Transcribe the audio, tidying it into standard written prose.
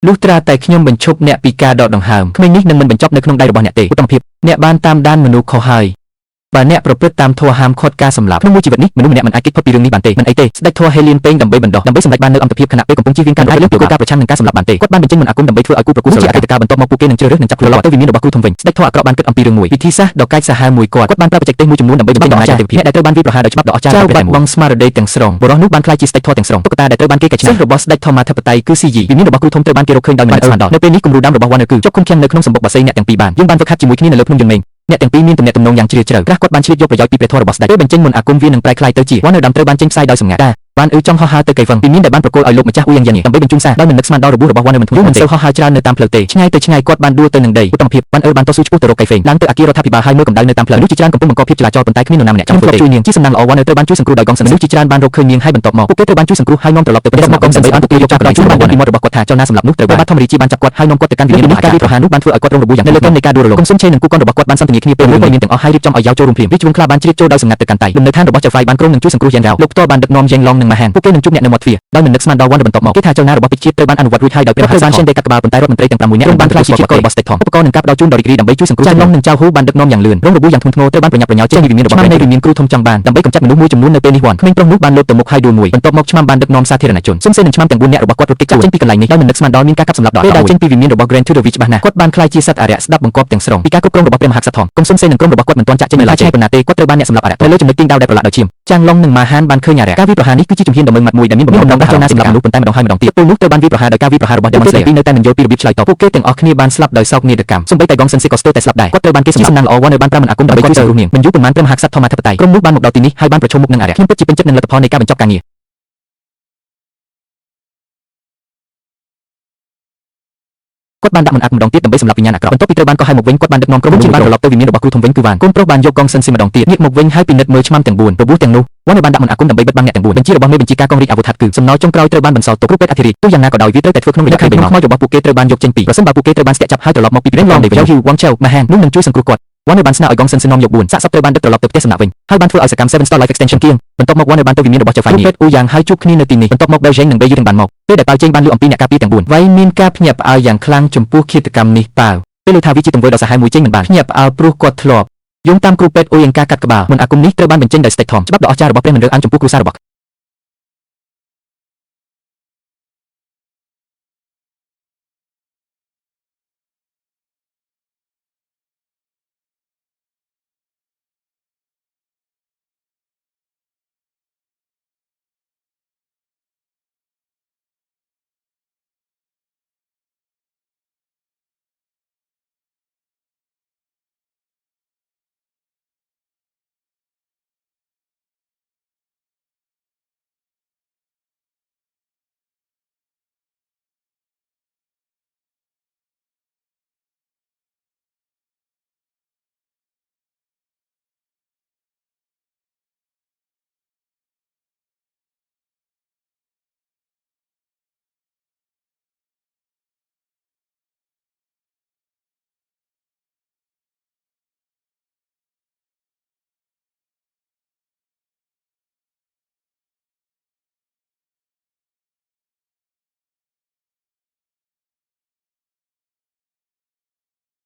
លុះត្រាតែខ្ញុំបញ្ឈប់អ្នកពីការដកដង្ហើមក្មេងនេះនឹងមិនបញ្ចប់នៅក្នុងដៃរបស់អ្នកទេឧត្តមភាពអ្នកបានតាមដានមនុស្សខុសហើយបើអ្នកប្រព្រឹត្តតាមធម៌ហាមឃាត់ការសម្លាប់ក្នុងមួយជីវិតនេះមនុស្សម្នាក់មិនអាចគេចផុតពីរឿងនេះបានទេមិនអីទេស្ដេចធម៌ហេលៀនពេងដើម្បីបណ្ដោះដើម្បីសម្រេចបាននូវអន្តរភាពខណៈពេលកំពុងជៀសវាងការលើកយកការប្រឆាំងនឹងការសម្លាប់បានទេគាត់បានបញ្ចេញមន្តអាគមដើម្បីធ្វើឲ្យគូប្រកួតជាអតីតកាលបន្ទាប់មកពួកគេនឹងជ្រើសរើសនិងចាប់ខ្លួនទៅវិមានរបស់គ្រូធំវិញស្ដេចធម៌អាក្រក់បានគិតអំពីរឿងមួយវិធីសាស្ត្រដ៏កាចសាហាវមួយគាត់បានប្រើបច្ចេកទេសមួយចំនួនដើម្បីបំពេញដំណើរទេវភាពអ្នកដែលត្រូវបានវាយប្រហារដោយច្បាប់ដ៏អស្ចារ្យតែបាត់បង់ស្មារតីទាំងស្រុងបុរសនោះបានក្លាយជាស្ដេចធម៌ទាំងស្រុងតុក្កតាដែលត្រូវបានគេកែច្នៃរបស់ស្ដេចធម្មអធិបតេយ្យគឺស៊ីយីវិមានរបស់គ្រូធំត្រូវបានគេរកឃើញដោយមិនស្មានដល់នៅពេលនេះគំរូដើមរបស់វណ្ណគឺជាប់ឃុំឃាំងនៅក្នុងសម្បុកបក្សីអ្នកទាំងពីរបានយើងបានហ្វឹកហាត់ជាមួយគ្នានៅលើភ្នំយងមេងអ្នកទាំងពីរមានទំនាក់ទំនងយ៉ាងជ្រាលជ្រៅខ្លះគាត់បានឆ្លៀតយកប្រយោជន៍ពីព្រះធម៌របស់ស្ដេចពេលបញ្ចេញមន្តអាគមវានឹងប្រែក្លាយទៅជាវណ្ណដើមត្រូវបានចេញផ្សាយដោយសម្ងាត់បានចង់ហោះហើរទៅកៃវឹងពីមានដែលបានប្រគល់ឲ្យលោកម្ចាស់អ៊ូយ៉ាងយ៉ាងដើម្បីបញ្ជូនសារដោយមិននឹកស្មានដល់របួសរបស់វណ្ណមិនធ្ងន់មិនសូវហោះហើរច្រើននៅតាមផ្លូវទេឆ្ងាយទៅឆ្ងាយគាត់បានដួលទៅនឹងដីឧត្តមភាពវណ្ណបានតស៊ូឆ្ពោះទៅរកកៃហ្វេងឡើងទៅអគាររដ្ឋាភិបាលហើយមើលកម្ដៅនៅតាមផ្លូវនោះជាច្រើនកំពុងបង្កភាពចលាចលប៉ុន្តែគ្មាននរណាម្នាក់ចង់ធ្វើជួយនាងជាសំណាងល្អវណ្ណត្រូវបានជួយសង្គ្រោះដោយកងសិនមនុស្សជាច្រើនបានរកឃើញនាងហើយបន្ទាប់មកពួកគេត្រូវបានជួយសង្គ្រោះហើយនាំត្រឡប់ទៅប្រទេសមកកងសិនបានពួកគេយកចក្រដៃជួយបានពីមាត់របស់គាត់ថាចលនាសម្លាប់នោះត្រូវបានធម្មរាជាបានចាប់គាត់ហើយនាំគាត់ទៅកាន់វិមានរបស់ការវាយប្រហារនោះបានធ្វើឲ្យគាត់រងរបួសយ៉ាងនៅលើកម្មនៃការដួលរលំគុំសុនឆេនិងគូកនរបស់គាត់បានសន្ទនាគ្នាពេលមួយមានទាំងអស់ហើយរៀបចំឲ្យយ៉ាវចូលរួមព្រាមវិជ្ជខ្លះបានជ្រៀតចូលដោយសម្ងាត់ទៅកាន់តៃលំនៅឋានរបស់ចៅហ្វាយបានក្រុងនឹងជួយសង្គ្រោះយ៉ាងរ៉ាវលោកផ្ទាល់បានដឹកនាំយ៉ាងឡងនិងមហានពួកគេនឹងជួបអ្នកនៅមាត់ទ្វារដោយមិននឹកស្មានដល់វណ្ណបន្ទាប់មកគេថាចលនារបស់ពេជ្រជាតិត្រូវបានអនុវត្តរួចហើយដោយព្រះមហាក្សត្របានចេញដីកាត់ក្បាលប៉ុន្តែរដ្ឋមន្ត្រីទាំង6នាក់បានខ្លាចជាជីវកររបស់ស្ដេចធំឧបករណ៍នឹងកាប់ដោជូនដល់រីករាយដើម្បីជួយសង្គ្រោះចៅឡុងនិងចៅហ៊ូបានដឹកនាំយ៉ាងលឿនរងរបួសយ៉ាងធ្ងន់ធ្ងរត្រូវបានប្រញាប់ប្រញាល់ចេញពីវិមានរបស់នៃវិមានគ្រូធំចង់បានដើម្បីកម្ចាត់មនុស្សមួយចំនួននៅពេលនេះវណ្ណក្មេងប្រុសនោះបានលោតទៅមុខហើយដួលមួយបន្ទាប់មកឆ្មាំបានដឹកនាំសាធារណជនសុំសេននិងឆ្មាំទាំង4នាក់របស់គាត់រត់គេចចេញពីកន្លែងនេះដោយមិននឹកស្មានដល់មានការកាប់សម្លាប់ដល់ពេលដែលចេញពីវិមានរបស់ Grand Tudorvich ច្បាស់ណាស់គាត់បានខ្លាចជាសត្វអារក្សស្ដាប់បង្គាប់ទាំងស្រុងពីការគ្រប់គ្រងរបស់ព្រះមហាក្សត្រធំកុំសុំសេននិងក្រុមរបស់គាត់មិនទាន់ចាក់ចេញនៅឡើយទេប៉ុន្តែគាត់ត្រូវបានអ្នកសម្លាប់អារក្សទៅលើចំណុចទីងដៅដែលប្រឡាក់ដោយឈាមចាងឡុងនិងម៉ាហានបានឃើញអារក្សការវាយប្រហារនេះគឺជាជំហានដ៏ម៉ឺងម៉ាត់មួយដែលមានបំណងដាស់ចលនាសម្លាប់មនុស្សប៉ុន្តែម្ដងហើយម្ដងទៀតពលនោះត្រូវបានវាយប្រហារដោយការវាយប្រហាររបស់ Demon Slayer នៅតែមិនយល់ពីរបៀបឆ្លើយតបពួកគេទាំងអស់គ្នាបានស្លាប់ដោយសោកនាដកម្មសូម្បីតែ Gong Sensei ក៏ស្ទើរតែស្លាប់ដែរគាត់ត្រូវបានគេសម្លាប់សំណាងល្អវណ្ណបានប្រើមន្តអាគមដើម្បីជួយសង្គ្រោះនាងមិនយូរប៉ុន្មានព្រះមហាក្សត្រធម្មអធិបតេយ្យក្រុមនោះបានមកដល់ទីនេះហើយបានប្រជុំមុខនឹងអារក្សខ្ញុំពិតជាពេញចិត្តនឹងលទ្ធផលនៃការបញ្ចប់ការងារគាត់បានដាក់មន្តអាគមម្ដងទៀតដើម្បីសម្លាប់វិញ្ញាណអាក្រក់បន្ទាប់ពីត្រូវបានកោះហៅមកវិញគាត់បានដឹកនាំក្រុមជាបានត្រឡប់ទៅវិមានរបស់គ្រូធំវិញគឺវ៉ានកូនប្រុសបានយកកងសិនស៊ីម្ដងទៀតងាកមកវិញហើយពិនិត្យមើលឆ្មាំទាំង4របួសទាំងនោះវ៉ានបានដាក់មន្តអាគមដើម្បីបិទបាំងអ្នកទាំង4បញ្ជារបស់មេបញ្ជាការកងរាជអាវុធហត្ថគឺសំណោចុងក្រោយត្រូវបានបន្សល់ទុកគ្រូពេទ្យអធិរាជទោះយ៉ាងណាក៏ដោយវាត្រូវតែធ្វើក្នុងរយៈពេល3ម៉ោងខ្មោចរបស់ពួកគេត្រូវបានយកចេញពីប្រសិនបើពួកគេត្រូវបានស្ទាក់ចាប់ហើយត្រឡប់មកពីព្រះឡងនៃវិញហ៊ីវ៉ងឆៅម៉ាហាននោះនឹងជួយសង្គ្រោះគាត់វ៉ានបានស្នើឲ្យកងសិនស៊ីនាំយក4សាកសពត្រូវបានដឹកត្រឡប់ទៅផ្ទះសំណាក់វិញហើយបានធ្វើឲ្យសកម្ម Seven Star Life Extension គៀងបន្ទាប់មកវ៉ានបានទៅវិមានរបស់ចៅហ្វាយពេទ្យអ៊ូយ៉ាងហើយជួបគ្នានៅទីនេះបន្ទាប់មកបែលជេងនិងបេយឺទាំងបានមកពេលដែលប៉ៅជេងបានលឺអំពីអ្នកការពារទាំង4វ៉ៃមានការភ្ញាក់ផ្អើលយ៉ាងខ្លាំងចំពោះឃាតកម្មនេះប៉ៅពេលលើថាវាជាទង្វើដ៏សាហាវមួយចេញមិនបានភ្ញាក់ផ្អើលព្រោះគាត់ធ្លាប់យោងតាមគ្រូពេទ្យអ៊ូយ៉ាងការកាត់ក្បាលមន្តអាគមនេះត្រូវបានបញ្ចេញដោយស្ដេចធំច្បាប់ដ៏អស្ចារ្យរបស់ព្រះមិនរើសអើងចំពោះគ្រួសាររបស់